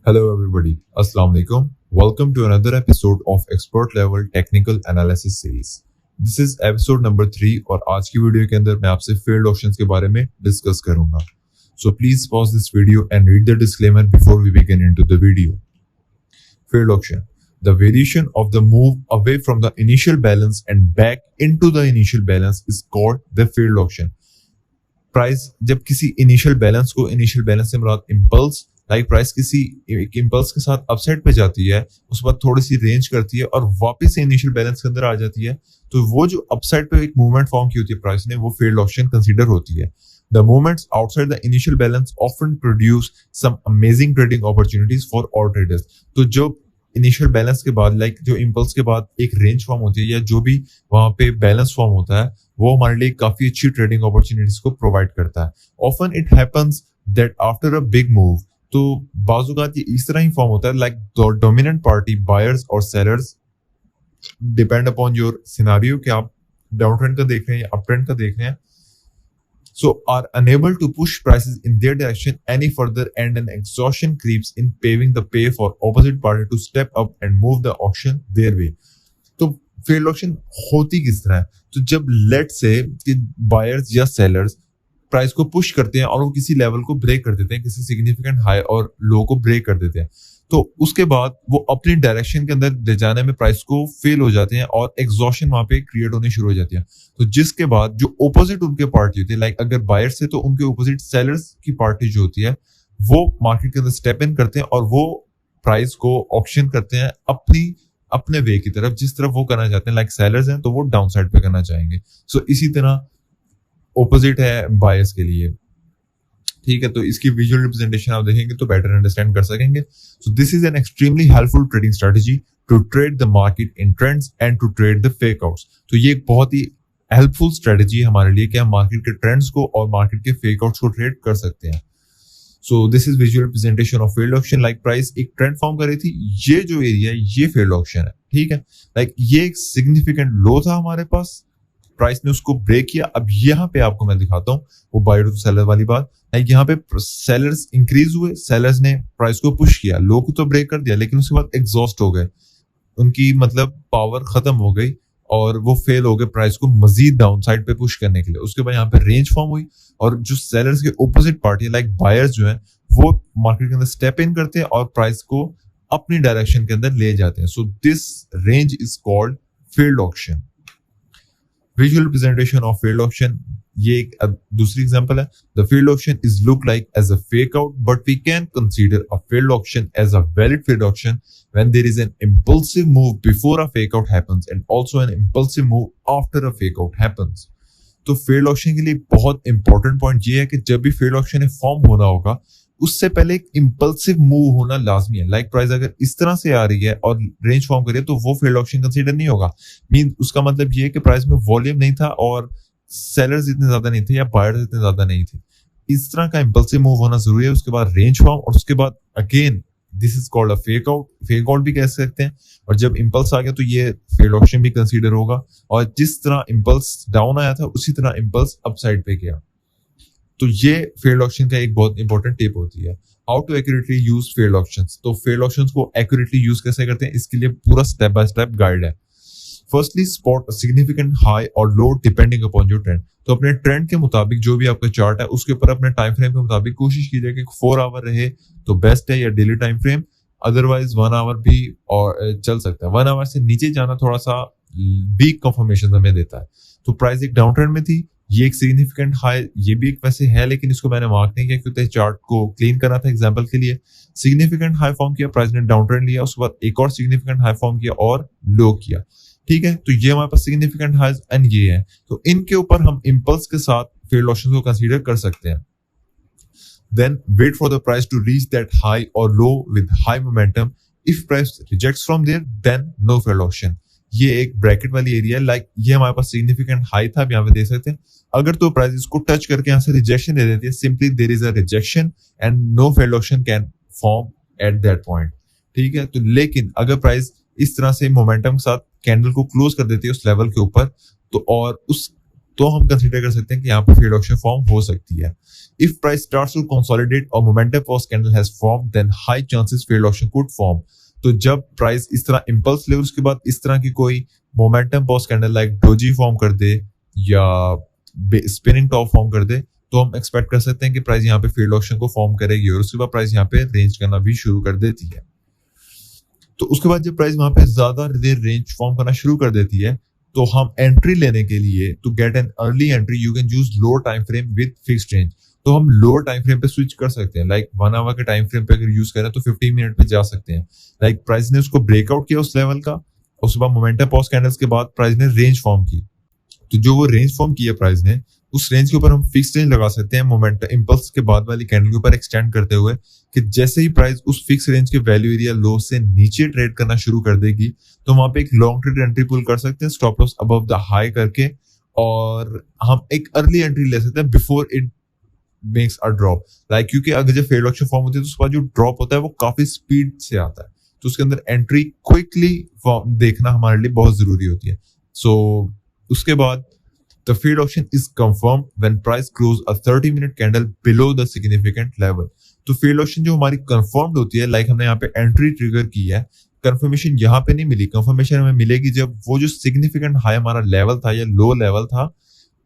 Hello everybody, Assalamu alaikum. Welcome to another episode of Expert Level Technical Analysis Series. This is episode number 3 और आज की video के अंदर मैं आपसे फील्ड ऑप्शंस के बारे में डिस्कस करूंगा. So please pause this video and read the disclaimer before we begin into the video. Field option. The variation of the move away from the initial balance and back into the initial balance is called the field option. Price जब किसी initial balance से मुराद impulse price किसी एक impulse के साथ upside पे जाती है, उसके बाद थोड़ी सी रेंज करती है और वापस से इनिशियल बैलेंस के अंदर आ जाती है, तो वो जो अपसाइड पे एक मूवमेंट फॉर्म की होती है प्राइस ने, वो फील्ड ऑप्शन कंसीडर होती है. The movements outside the initial balance often produce some amazing trading opportunities for all traders. तो जो इनिशियल बैलेंस के बाद जो इम्पल्स के बाद एक रेंज फॉर्म होती है या जो भी वहां पे बैलेंस फॉर्म होता है, वो हमारे लिए काफी अच्छी ट्रेडिंग अपॉर्चुनिटीज को प्रोवाइड करता है. Often it happens that after a big move, तो बाजुकात ये इस तरह ही फॉर्म होता है लाइक डोमिनेंट पार्टी बायर्स और sellers depend upon your scenario कि आप डाउन ट्रेंड का देख रहे हैं या अप ट्रेंड का देख रहे हैं, so are unable to push prices in their direction any further and an exhaustion creeps in paving the way for opposite party to step up and move the auction their way. तो field option होती किस तरह है? तो जब late से कि buyers या सेलर्स प्राइस को पुश करते हैं और वो किसी लेवल को ब्रेक कर देते हैं, किसी सिग्निफिकेंट हाई और लो को ब्रेक कर देते हैं, तो उसके बाद वो अपनी डायरेक्शन के अंदर ले जाने में प्राइस को फेल हो जाते हैं और एग्जॉशन वहां पे क्रिएट होनी शुरू हो जाती है. तो जिसके बाद जो ओपोजिट उनके पार्टी होती है, लाइक अगर बायर्स है तो उनके ओपोजिट सेलर्स की पार्टी जो होती है, वो मार्केट के अंदर स्टेप इन करते हैं और वो प्राइस को ऑप्शन करते हैं अपने वे की तरफ, जिस तरफ वो करना चाहते हैं. लाइक सेलर्स हैं तो वो डाउन साइड पे करना चाहेंगे. सो इसी तरह ओपोजिट है बायर्स के लिए. ठीक है, तो इसकी विजुअल रिप्रेजेंटेशन आप देखेंगे तो बेटर अंडरस्टैंड कर सकेंगे. So this is an extremely helpful trading strategy to trade the market in trends and to trade the fakeouts. तो ये एक बहुत ही हेल्पफुल स्ट्रेटजी है हमारे लिए कि हम मार्केट के ट्रेंड्स को और मार्केट के फेक आउट्स को ट्रेड कर सकते हैं. So this is visual representation of failed option. Like price एक ट्रेंड फॉर्म कर रही थी, ये जो एरिया है ये फील्ड ऑप्शन है. ठीक है, लाइक ये एक सिग्निफिकेंट लो था हमारे पास, प्राइस ने उसको ब्रेक किया. अब यहाँ पे आपको मैं दिखाता हूँ वो बायर टू सेलर वाली बात. यहाँ पे सेलर्स इंक्रीज हुए, सेलर्स ने प्राइस को पुश किया, लो को तो ब्रेक कर दिया, लेकिन उसके बाद एग्जॉस्ट हो गए, उनकी मतलब पावर खत्म हो गई और वो फेल हो गए प्राइस को मजीद डाउन साइड पे पुश करने के लिए. उसके बाद यहाँ पे रेंज फॉर्म हुई और जो सेलर्स के ऑपोजिट पार्टी लाइक बायर्स जो है वो मार्केट के अंदर स्टेप इन करते हैं और प्राइस को अपनी डायरेक्शन के अंदर ले जाते हैं. So this range is called failed auction. Visual representation of failed option, ये एक दूसरी एग्जांपल है. The failed auction is look like as a fakeout, but we can consider a failed auction as a valid failed auction when there is an impulsive move before a fake out happens and also an impulsive move after a fake out happens. तो field option के लिए बहुत important point ये है कि जब भी field option form होना होगा उससे पहले एक इंपल्सिव मूव होना लाजमी है. लाइक प्राइस अगर इस तरह से आ रही है और रेंज फॉर्म करिए तो वो फील्ड ऑप्शन कंसीडर नहीं होगा. मीन उसका मतलब ये है कि प्राइस में वॉल्यूम नहीं था और सेलर्स इतने ज्यादा नहीं थे या बायर्स इतने ज्यादा नहीं थे. इस तरह का इंपल्सिव मूव होना जरूरी है. उसके बाद रेंज फॉर्म और उसके बाद again this is called a fake out भी कह सकते हैं. और जब इंपल्स आ गया तो ये फील्ड ऑप्शन भी कंसीडर होगा. और जिस तरह इंपल्स डाउन आया था उसी तरह इंपल्स अपसाइड पे गया. तो ये फील्ड ऑप्शन का एक बहुत इंपॉर्टेंट टिप होती है. How to accurately use failed auctions. तो फील्ड ऑप्शंस को एक्यूरेटली यूज कैसे करते हैं, इसके लिए पूरा स्टेप बाय स्टेप गाइड है. फर्स्टली स्पॉट सिग्निफिकेंट हाई और low depending upon your trend. तो अपने ट्रेंड के मुताबिक जो भी आपका चार्ट है उसके ऊपर अपने टाइम फ्रेम के मुताबिक कोशिश कीजिए कि 4 आवर रहे तो बेस्ट है या daily time frame. Otherwise 1 hour भी और चल सकता है. 1 आवर से नीचे जाना थोड़ा सा वीक कंफर्मेशन हमें देता है. तो प्राइस एक डाउन ट्रेंड में थी, ये एक सिग्निफिकेंट हाई, ये भी एक वैसे है लेकिन इसको मैंने मार्क नहीं किया क्योंकि चार्ट को क्लीन करना था एग्जांपल के लिए. सिग्निफिकेंट हाई फॉर्म किया, प्राइस ने डाउन ट्रेंड लिया, उसके बाद एक और सिग्निफिकेंट हाई फॉर्म किया और लो किया. ठीक है, तो ये हमारे पास सिग्निफिकेंट हाइज एंड ये है. तो इनके ऊपर हम इंपल्स के साथ फील्ड ऑप्शन को कंसीडर कर सकते हैं. Then wait for the price to reach that high और low with high momentum. If price rejects from there then no field option. ये एक ब्रैकेट वाली एरिया है. लाइक ये हमारे पास सिग्निफिकेंट हाई था, आप यहाँ पे देख सकते हैं. अगर तो प्राइस इसको टच करके यहाँ से रिजेक्शन दे देती है, simply there is a rejection and no field auction can form at that point. ठीक है, तो लेकिन अगर प्राइस इस तरह से मोमेंटम के साथ कैंडल को क्लोज कर देती है उस लेवल के ऊपर, तो और उस तो हम कंसीडर कर सकते हैं कि यहाँ पे फेल्ड ऑप्शन फॉर्म हो सकती है। If price starts to consolidate और momentum pause candle has form then high chances failed option could form. तो जब प्राइस इस तरह इंपल्स ले उसके बाद इस तरह की कोई momentum pause candle like doji form कर दे या स्पिनिंग टॉप फॉर्म कर दे, तो हम एक्सपेक्ट कर सकते हैं कि प्राइस यहाँ पे फेल्ड ऑप्शन को फॉर्म करेगी और उसके बाद प्राइस यहाँ पे रेंज करना भी शुरू कर देती है। तो उसके बाद जब प्राइस वहां पे ज्यादा देर रेंज फॉर्म करना शुरू कर देती है, तो हम एंट्री लेने के लिए to get an early entry you can use lower time frame with fixed range. तो हम लोअर टाइम फ्रेम पे स्विच कर सकते हैं, लाइक 1 आवर के टाइम फ्रेम पे अगर यूज करें तो 15 मिनट पे जा सकते हैं। लाइक प्राइस ने उसको ब्रेकआउट किया उस लेवल का, उसके बाद मोमेंटम पॉज कैंडल्स के बाद प्राइस ने रेंज फॉर्म की। तो जो वो रेंज फॉर्म किया प्राइस ने, उस रेंज के ऊपर हम फिक्स रेंज लगा सकते हैं मोमेंटम इंपल्स के बाद वाली कैंडल के ऊपर एक्सटेंड करते हुए कि जैसे ही प्राइस उस फिक्स रेंज के वैल्यू एरिया लो से नीचे ट्रेड करना शुरू कर देगी, तो वहां पे एक लॉन्ग ट्रेड एंट्री पुल कर सकते हैं stop loss above the high करके, और हम एक अर्ली एंट्री ले सकते हैं before it makes a drop. Like क्योंकि अगर जब फेल्ड ऑप्शन फॉर्म होती है तो उसके बाद जो ड्रॉप होता है वो काफी स्पीड से आता है, तो उसके अंदर एंट्री क्विकली देखना हमारे लिए बहुत जरूरी होती है। सो उसके बाद the failed option is confirmed when price close a 30-minute candle below the significant level। तो failed option जो हमारी confirmed होती है, लाइक हमने यहाँ पे एंट्री ट्रिगर की है, कंफर्मेशन यहाँ पे नहीं मिली, कंफर्मेशन हमें मिलेगी जब वो जो सिग्निफिकेंट हाई हमारा लेवल था या लो लेवल था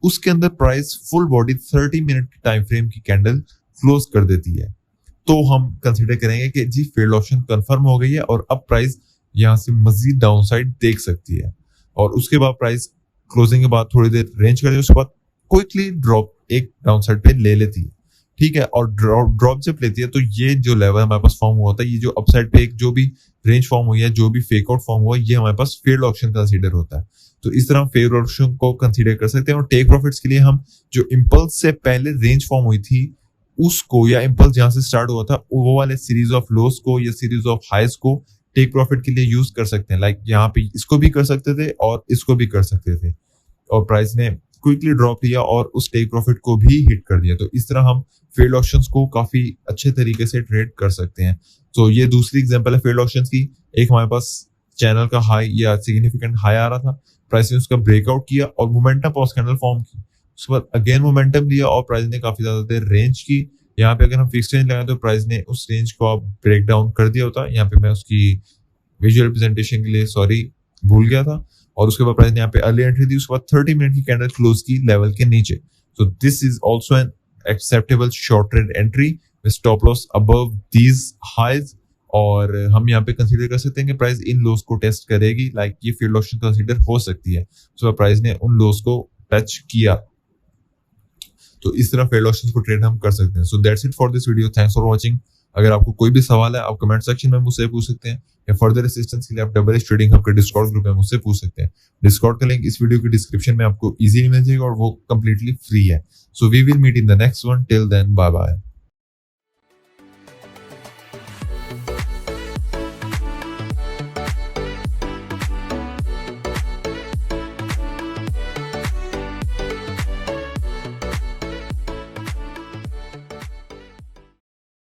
उसके अंदर प्राइस फुल बॉडी 30 मिनट की टाइम फ्रेम की कैंडल क्लोज कर देती है। तो हम कंसिडर करेंगे कि जी फेल्ड ऑप्शन कंफर्म हो गई है और अब प्राइस यहाँ से मजीद डाउनसाइड देख सकती है, और उसके बाद प्राइस क्लोजिंग के बाद थोड़ी देर रेंज करती है, उसके बाद क्विकली ड्रॉप एक डाउन साइड पे ले लेती है, ठीक है। और ड्रॉप जब लेती है तो ये जो लेवल हमारे पास फॉर्म हुआ होता है, ये जो अपसाइड पे एक जो भी रेंज फॉर्म हुई है, जो भी फेक आउट फॉर्म हुआ है, ये हमारे पास फेल्ड ऑप्शन कंसीडर होता है। तो इस तरह फेल्ड ऑप्शन को कंसीडर कर सकते हैं। और टेक प्रॉफिट्स के लिए हम जो इंपल्स से पहले रेंज फॉर्म हुई थी उसको, या इंपल्स जहां से स्टार्ट हुआ था वो वाले सीरीज ऑफ लोस को या सीरीज ऑफ हाइज को टेक प्रॉफिट के लिए यूज कर सकते हैं। लाइक यहाँ पे इसको भी कर सकते थे और इसको भी कर सकते थे, और प्राइस ने क्विकली ड्रॉप लिया और उस टेक प्रॉफिट को भी हिट कर दिया। तो इस तरह हम फेल्ड ऑप्शंस को काफी अच्छे तरीके से ट्रेड कर सकते हैं। तो ये दूसरी एग्जांपल है फेल्ड ऑप्शंस की। एक हमारे पास चैनल का हाई या सिग्निफिकेंट हाई आ रहा था, प्राइस ने उसका ब्रेकआउट किया और मोमेंटम पॉज कैंडल फॉर्म की, उसके बाद अगेन मोमेंटम लिया और प्राइस ने काफी ज्यादा देर रेंज की। यहाँ पे अगर हम फिक्स रेंज लगाए तो प्राइस ने उस रेंज को आप ब्रेक डाउन कर दिया होता। यहाँ पे मैं उसकी विजुअल रिप्रेजेंटेशन के लिए सॉरी भूल गया था। और उसके बाद प्राइस ने यहाँ पे अर्ली एंट्री दी, उसके बाद 30 मिनट की कैंडल क्लोज की लेवल के नीचे। तो this is also an acceptable short trade entry with stop loss above these highs, और हम यहाँ पे कंसीडर कर सकते हैं कि प्राइस इन लोस को टेस्ट करेगी। लाइक ये फेल्ड ऑप्शन कंसीडर हो सकती है, तो प्राइस ने उन लोस को टच किया। तो इस तरह फेल्ड ऑप्शंस को ट्रेड हम कर सकते हैं। So that's it for this video, thanks for watching. अगर आपको कोई भी सवाल है आप कमेंट सेक्शन में मुझसे पूछ सकते हैं, या फर्दर असिस्टेंस के लिए आप डबल ट्रेडिंग हब के डिस्कॉर्ड ग्रुप में मुझसे पूछ सकते हैं। डिस्कॉर्ड का लिंक इस वीडियो की डिस्क्रिप्शन में आपको इजीली मिल जाएगा और वो कंप्लीटली फ्री है। So we will meet in the next one, till then bye bye.